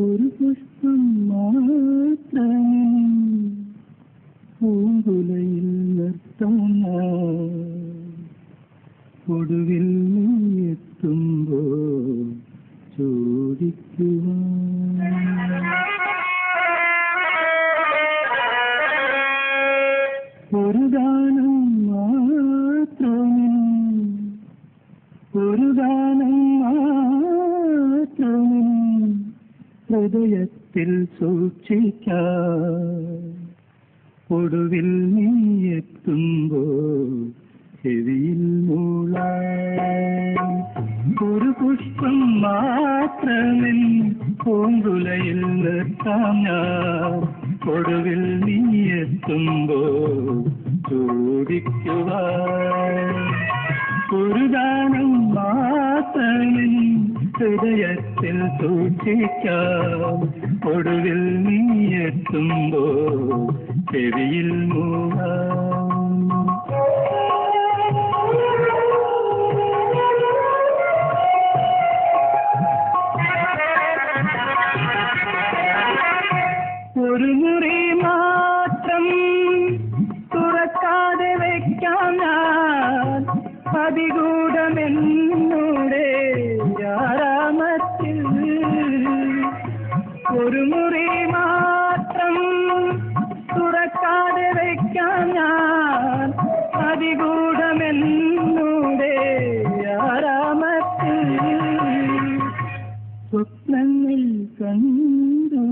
ഒരു പുഷ്പം മാത്രമേ പൂങ്കുലയിൽ നിർത്താൻ ഒടുവിൽ നീ എത്തുമ്പോൾ ചോദിക്കുവാൻ. ഒരു ഗാനം മാത്രമേ ഹൃദയത്തിൽ സൂക്ഷിക്കാൻ ഒടുവിൽ നീ എത്തുമ്പോൾ ചെവിയിൽ മൂളാൻ. ഒരു പുഷ്പം മാത്രമേ പൂങ്കുലയിൽ നിർത്താം ഞാൻ ഒടുവിൽ നീ എത്തുമ്പോൾ ചോദിക്കുവാൻ. ഒരു ഗാനം മാത്രമേ ഹൃദയത്തിൽ സൂക്ഷിക്കാം ഒടുവിൽ നീ എത്തുമ്പോൾ ചെവിയിൽ മൂളാം. ഒരു മുറി മാത്രം തുറക്കാതെ വയ്ക്കാം ഞാൻ അതിഗൂഢമെന്നൂടെ ആരാമത്തിൽ. ഒരു മുറി മാത്രം തുറക്കാതെ വയ്ക്കാം ഞാൻ അതിഗൂഢമെന്നൂടെ ആരാമത്തിൽ. സ്വപ്നങ്ങൾ കണ്ടു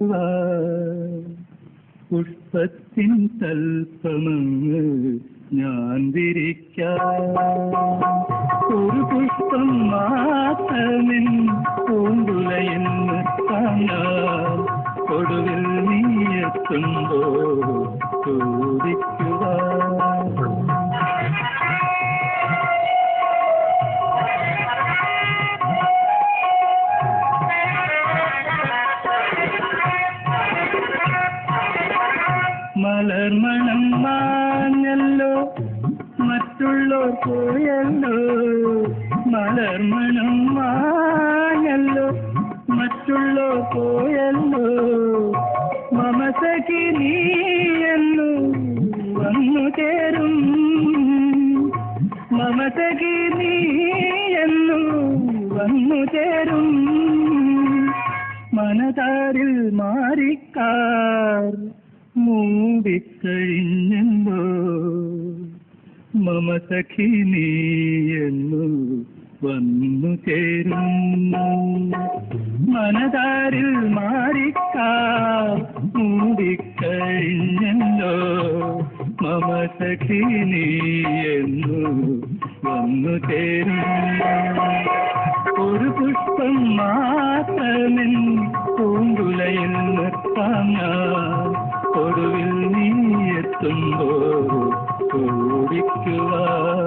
നിനക്കുറങ്ങിടുവാൻ പുഷ്പത്തിൻ തൽപ്പമങ്ങൾ ഞാൻ വിരിക്കാം. ഒരു പുഷ്പം മാത്രമേ പൂങ്കുലയിൽ നിർത്താൻ ഒടുവിൽ നീ എത്തുമ്പോൾ ചോദിക്കുവാൻ. മലർമണം മാഞ്ഞല്ലോ മറ്റുള്ളോർ പോയല്ലോ. മലർമണം മാഞ്ഞല്ലോ മറ്റുള്ളോർ പോയല്ലോ. മമസഖി നീയെന്നു വന്നു ചേരും. മമസഖി നീയെന്നു വന്നു ചേരും. മനതാരിൽ മാറിക്കാർ മൂടിക്കഴിഞ്ഞല്ലോ. മമസഖി നീയെന്നു വന്നു ചേരും. മനതാരിൽ മാറിക്കാർ മൂടിക്കഴിഞ്ഞല്ലോ. മമസഖി നീയെന്നു വന്നു ചേരും. ഒരു പുഷ്പം മാത്രമേ പൂങ്കുലയിൽ നിർത്താം ഞാൻ ഒടുവിൽ നീ എത്തുമ്പോൾ ചോദിക്കുവാൻ.